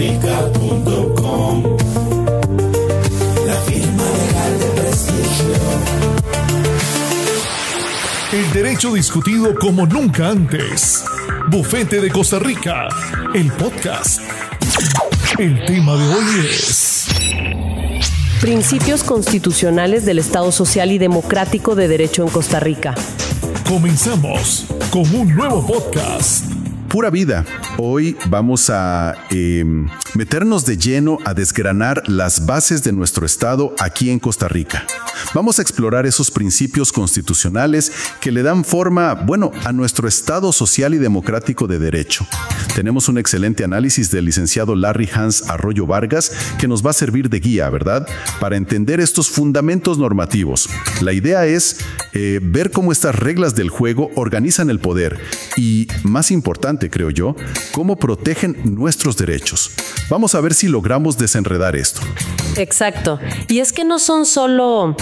CostaRica.com, la firma legal de prestigio. El derecho discutido como nunca antes. Bufete de Costa Rica, el podcast. El tema de hoy es Principios constitucionales del Estado Social y Democrático de Derecho en Costa Rica. Comenzamos con un nuevo podcast. Pura vida. Hoy vamos a meternos de lleno a desgranar las bases de nuestro Estado aquí en Costa Rica. Vamos a explorar esos principios constitucionales que le dan forma, a nuestro Estado social y democrático de derecho. Tenemos un excelente análisis del licenciado Larry Hans Arroyo Vargas que nos va a servir de guía, ¿verdad?, para entender estos fundamentos normativos. La idea es ver cómo estas reglas del juego organizan el poder y, más importante, creo yo, cómo protegen nuestros derechos. Vamos a ver si logramos desenredar esto. Exacto. Y es que no son solo,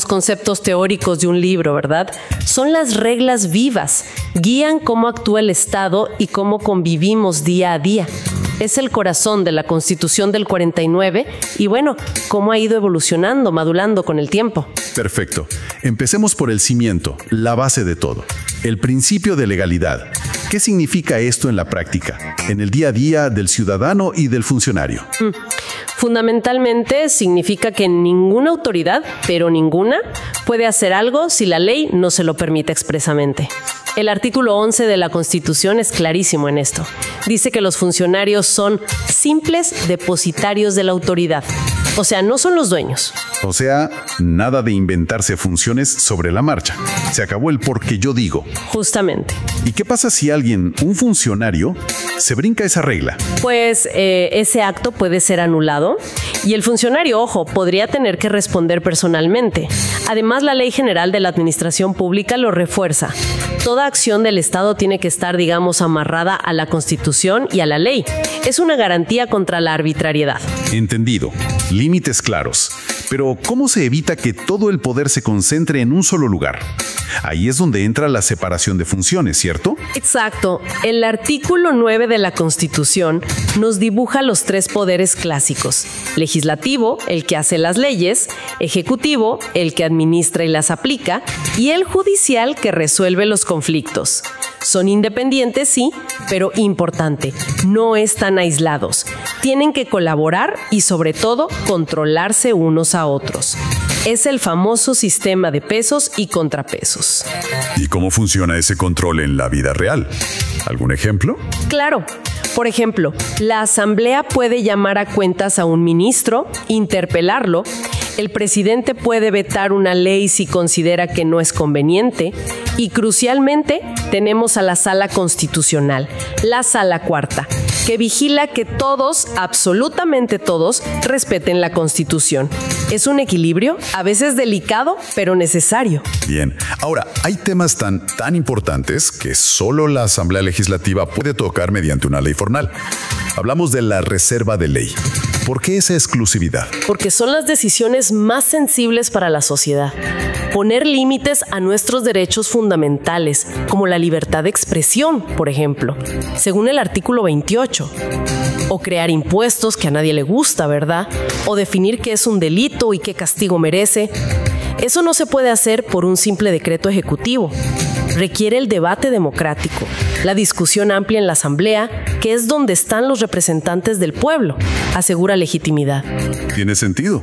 conceptos teóricos de un libro, ¿verdad? Son las reglas vivas. Guían cómo actúa el Estado y cómo convivimos día a día. Es el corazón de la Constitución del 49 y cómo ha ido evolucionando, madurando con el tiempo. Perfecto. Empecemos por el cimiento, la base de todo. El principio de legalidad. ¿Qué significa esto en la práctica, en el día a día del ciudadano y del funcionario? Fundamentalmente significa que ninguna autoridad, pero ninguna, puede hacer algo si la ley no se lo permite expresamente. El artículo 11 de la Constitución es clarísimo en esto. Dice que los funcionarios son simples depositarios de la autoridad. O sea, no son los dueños. O sea, nada de inventarse funciones sobre la marcha. Se acabó el porque yo digo. Justamente. ¿Y qué pasa si alguien, un funcionario, se brinca esa regla? Pues ese acto puede ser anulado y el funcionario, podría tener que responder personalmente. Además, la Ley General de la Administración Pública lo refuerza. Toda acción del Estado tiene que estar, amarrada a la Constitución y a la ley. Es una garantía contra la arbitrariedad. Entendido. Límites claros. Pero, ¿cómo se evita que todo el poder se concentre en un solo lugar? Ahí es donde entra la separación de funciones, ¿cierto? Exacto. El artículo 9 de la Constitución nos dibuja los tres poderes clásicos. Legislativo, el que hace las leyes; ejecutivo, el que administra y las aplica; y el judicial, que resuelve los conflictos. Son independientes, sí, pero importante, no están aislados. Tienen que colaborar y, sobre todo, controlarse unos a otros. Es el famoso sistema de pesos y contrapesos. ¿Y cómo funciona ese control en la vida real? ¿Algún ejemplo? Claro. Por ejemplo, la Asamblea puede llamar a cuentas a un ministro, interpelarlo. El presidente puede vetar una ley si considera que no es conveniente. Y crucialmente, tenemos a la Sala Constitucional, la Sala Cuarta, que vigila que todos, absolutamente todos, respeten la Constitución. Es un equilibrio, a veces delicado, pero necesario. Bien. Ahora, hay temas tan importantes que solo la Asamblea Legislativa puede tocar mediante una ley formal. Hablamos de la reserva de ley. ¿Por qué esa exclusividad? Porque son las decisiones más sensibles para la sociedad. Poner límites a nuestros derechos fundamentales, como la libertad de expresión, por ejemplo, según el artículo 28. O crear impuestos que a nadie le gusta, ¿verdad? O definir qué es un delito y qué castigo merece. Eso no se puede hacer por un simple decreto ejecutivo. Requiere el debate democrático, la discusión amplia en la Asamblea, que es donde están los representantes del pueblo. Asegura legitimidad. Tiene sentido.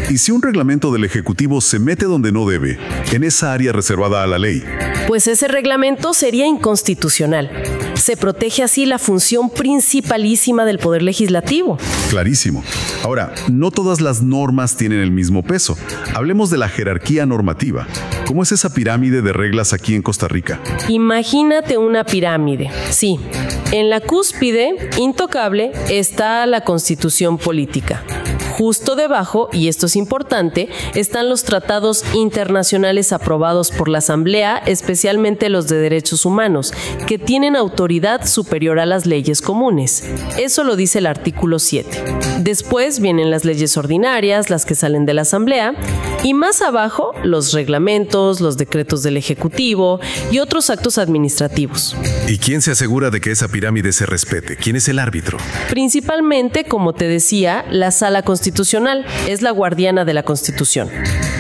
¿Y si un reglamento del Ejecutivo se mete donde no debe, en esa área reservada a la ley? Pues ese reglamento sería inconstitucional. Se protege así la función principalísima del Poder Legislativo. Clarísimo. Ahora, no todas las normas tienen el mismo peso. Hablemos de la jerarquía normativa. ¿Cómo es esa pirámide de reglas aquí en Costa Rica? Imagínate una pirámide. Sí. En la cúspide, intocable, está la Constitución política. Justo debajo, y esto es importante, están los tratados internacionales aprobados por la Asamblea, especialmente los de derechos humanos, que tienen autoridad superior a las leyes comunes. Eso lo dice el artículo 7. Después vienen las leyes ordinarias, las que salen de la Asamblea, Y más abajo, los reglamentos, los decretos del Ejecutivo y otros actos administrativos. ¿Y quién se asegura de que esa pirámide se respete? ¿Quién es el árbitro? Principalmente, como te decía, la Sala Constitucional es la guardiana de la Constitución.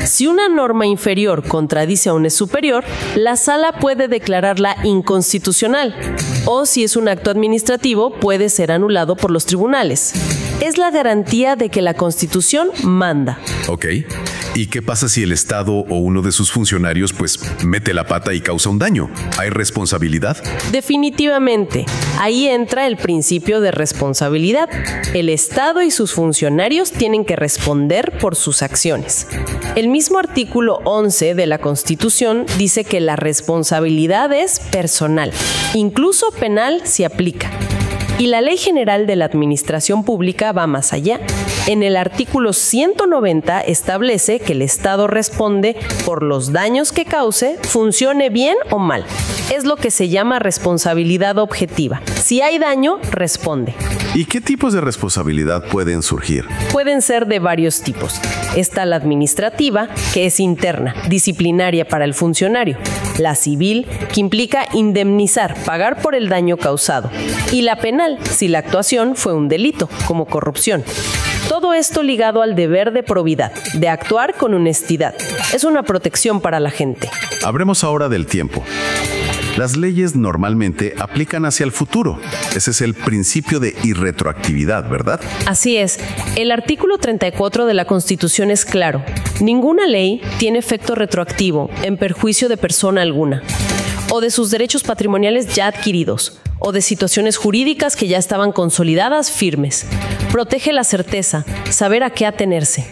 Si una norma inferior contradice a una superior, la Sala puede declararla inconstitucional, o si es un acto administrativo, puede ser anulado por los tribunales. Es la garantía de que la Constitución manda. Ok. ¿Y qué pasa si el Estado o uno de sus funcionarios mete la pata y causa un daño? ¿Hay responsabilidad? Definitivamente. Ahí entra el principio de responsabilidad. El Estado y sus funcionarios tienen que responder por sus acciones. El mismo artículo 11 de la Constitución dice que la responsabilidad es personal, incluso penal si aplica. Y la Ley General de la Administración Pública va más allá. En el artículo 190 establece que el Estado responde por los daños que cause, funcione bien o mal. Es lo que se llama responsabilidad objetiva. Si hay daño, responde. ¿Y qué tipos de responsabilidad pueden surgir? Pueden ser de varios tipos. Está la administrativa, que es interna, disciplinaria para el funcionario. La civil, que implica indemnizar, pagar por el daño causado. Y la penal, si la actuación fue un delito, como corrupción. Todo esto ligado al deber de probidad, de actuar con honestidad. Es una protección para la gente. Hablemos ahora del tiempo. Las leyes normalmente aplican hacia el futuro. Ese es el principio de irretroactividad, ¿verdad? Así es. El artículo 34 de la Constitución es claro. Ninguna ley tiene efecto retroactivo en perjuicio de persona alguna, o de sus derechos patrimoniales ya adquiridos, o de situaciones jurídicas que ya estaban consolidadas firmes. Protege la certeza, saber a qué atenerse.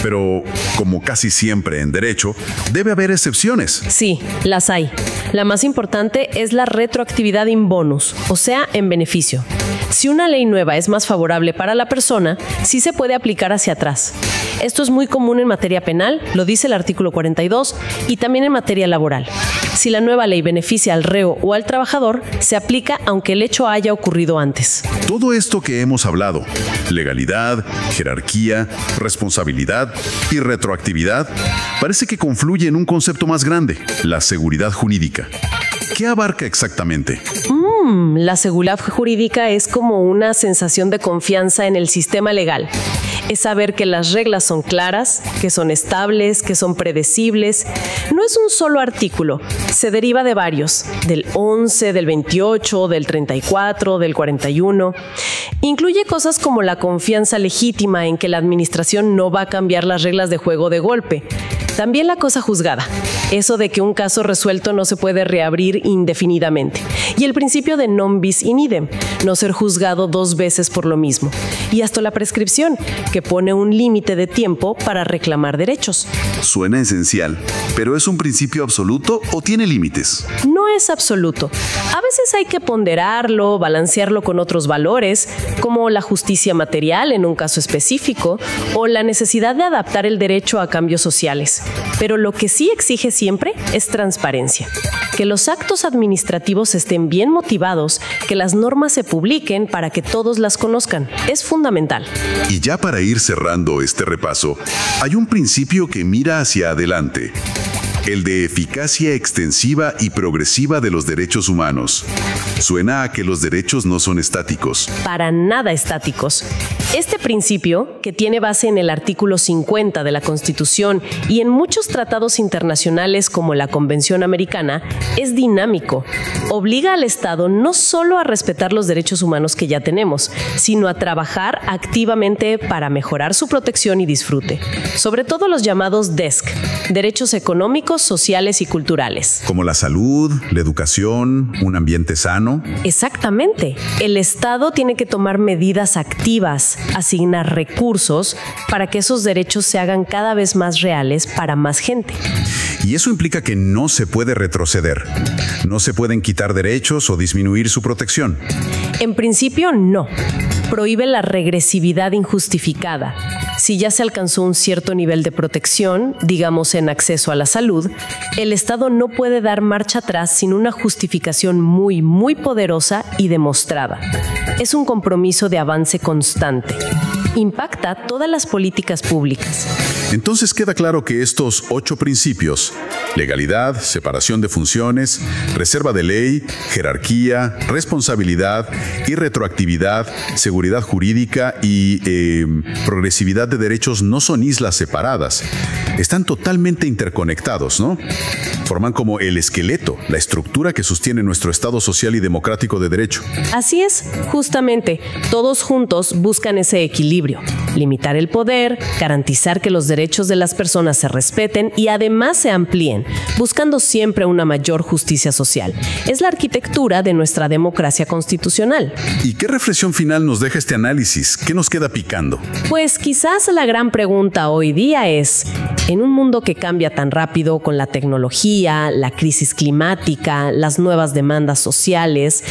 Pero, como casi siempre en derecho, debe haber excepciones. Sí, las hay. La más importante es la retroactividad in bonus, o sea, en beneficio. Si una ley nueva es más favorable para la persona, sí se puede aplicar hacia atrás. Esto es muy común en materia penal, lo dice el artículo 42, y también en materia laboral. Si la nueva ley beneficia al reo o al trabajador, se aplica aunque el hecho haya ocurrido antes. Todo esto que hemos hablado, legalidad, jerarquía, responsabilidad y retroactividad, parece que confluye en un concepto más grande, la seguridad jurídica. ¿Qué abarca exactamente? La seguridad jurídica es como una sensación de confianza en el sistema legal. Es saber que las reglas son claras, que son estables, que son predecibles. No es un solo artículo, se deriva de varios, del 11, del 28, del 34, del 41. Incluye cosas como la confianza legítima en que la administración no va a cambiar las reglas de juego de golpe. También la cosa juzgada, eso de que un caso resuelto no se puede reabrir indefinidamente. Y el principio de non bis in idem, no ser juzgado dos veces por lo mismo. Y hasta la prescripción, que pone un límite de tiempo para reclamar derechos. Suena esencial, pero ¿es un principio absoluto o tiene límites? No es absoluto. A veces hay que ponderarlo, balancearlo con otros valores, como la justicia material en un caso específico, o la necesidad de adaptar el derecho a cambios sociales. Pero lo que sí exige siempre es transparencia. Que los actos administrativos estén bien motivados, que las normas se publiquen para que todos las conozcan. Es fundamental. Y ya para ir cerrando este repaso, hay un principio que mira hacia adelante. El de eficacia extensiva y progresiva de los derechos humanos. Suena a que los derechos no son estáticos. Para nada estáticos. Este principio, que tiene base en el artículo 50 de la Constitución y en muchos tratados internacionales como la Convención Americana, es dinámico. Obliga al Estado no solo a respetar los derechos humanos que ya tenemos, sino a trabajar activamente para mejorar su protección y disfrute. Sobre todo los llamados DESC, derechos económicos, sociales y culturales. Como la salud, la educación, un ambiente sano. Exactamente. El Estado tiene que tomar medidas activas, asignar recursos para que esos derechos se hagan cada vez más reales para más gente. Y eso implica que no se puede retroceder. No se pueden quitar derechos o disminuir su protección. En principio, no. Prohíbe la regresividad injustificada. Si ya se alcanzó un cierto nivel de protección, digamos en acceso a la salud, el Estado no puede dar marcha atrás sin una justificación muy, muy poderosa y demostrada. Es un compromiso de avance constante. Impacta todas las políticas públicas. Entonces queda claro que estos 8 principios, legalidad, separación de funciones, reserva de ley, jerarquía, responsabilidad y retroactividad, seguridad jurídica y progresividad de derechos no son islas separadas. Están totalmente interconectados, ¿no? Forman como el esqueleto, la estructura que sostiene nuestro Estado social y democrático de derecho. Así es, justamente, todos juntos buscan ese equilibrio, limitar el poder, garantizar que los derechos de las personas se respeten y además se amplíen, buscando siempre una mayor justicia social. Es la arquitectura de nuestra democracia constitucional. ¿Y qué reflexión final nos deja este análisis? ¿Qué nos queda picando? Pues quizás la gran pregunta hoy día es, en un mundo que cambia tan rápido con la tecnología, la crisis climática, las nuevas demandas sociales,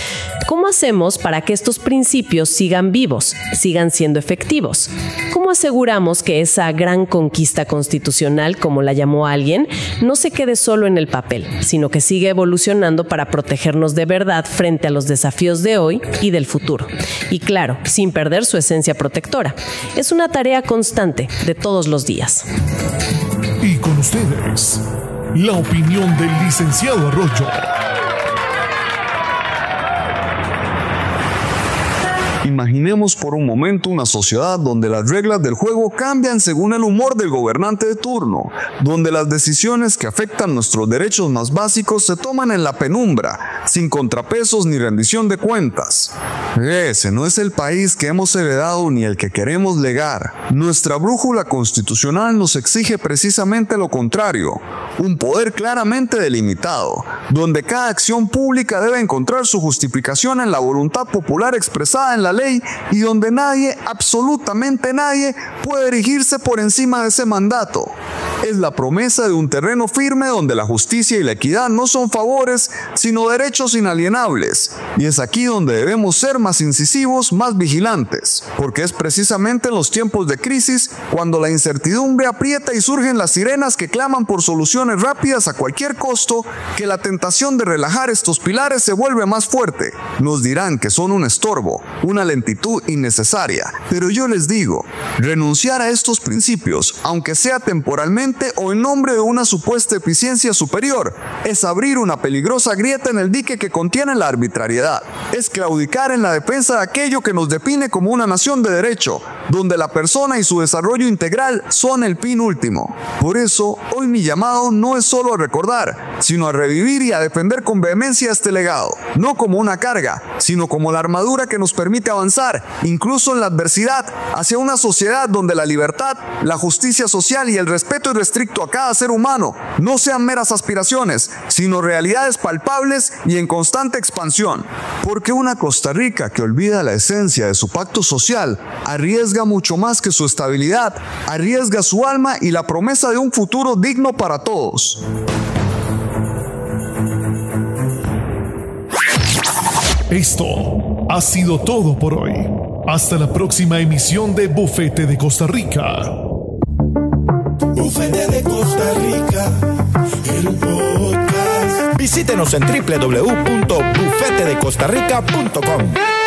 ¿cómo hacemos para que estos principios sigan vivos, sigan siendo efectivos? ¿Cómo aseguramos que esa gran conquista constitucional, como la llamó alguien, no se quede solo en el papel, sino que siga evolucionando para protegernos de verdad frente a los desafíos de hoy y del futuro? Y claro, sin perder su esencia protectora. Es una tarea constante de todos los días. Y con ustedes, la opinión del licenciado Arroyo. Imaginemos por un momento una sociedad donde las reglas del juego cambian según el humor del gobernante de turno, donde las decisiones que afectan nuestros derechos más básicos se toman en la penumbra, sin contrapesos ni rendición de cuentas. Ese no es el país que hemos heredado ni el que queremos legar. Nuestra brújula constitucional nos exige precisamente lo contrario, un poder claramente delimitado, donde cada acción pública debe encontrar su justificación en la voluntad popular expresada en la ley y donde nadie, absolutamente nadie, puede erigirse por encima de ese mandato. Es la promesa de un terreno firme donde la justicia y la equidad no son favores, sino derechos inalienables. Y es aquí donde debemos ser más incisivos, más vigilantes, porque es precisamente en los tiempos de crisis cuando la incertidumbre aprieta y surgen las sirenas que claman por soluciones rápidas a cualquier costo, que la tentación de relajar estos pilares se vuelve más fuerte. Nos dirán que son un estorbo, una lentitud innecesaria, pero yo les digo, renunciar a estos principios, aunque sea temporalmente o en nombre de una supuesta eficiencia superior, es abrir una peligrosa grieta en el dique que contiene la arbitrariedad, es claudicar en la defensa de aquello que nos define como una nación de derecho, donde la persona y su desarrollo integral son el fin último. Por eso, hoy mi llamado no es solo a recordar, sino a revivir y a defender con vehemencia este legado, no como una carga, sino como la armadura que nos permite avanzar, incluso en la adversidad, hacia una sociedad donde la libertad, la justicia social y el respeto irrestricto a cada ser humano no sean meras aspiraciones, sino realidades palpables y en constante expansión. Porque una Costa Rica que olvida la esencia de su pacto social arriesga mucho más que su estabilidad, arriesga su alma y la promesa de un futuro digno para todos. Esto ha sido todo por hoy. Hasta la próxima emisión de Bufete de Costa Rica. Bufete de Costa Rica, el podcast. Visítenos en www.bufetedecostarrica.com.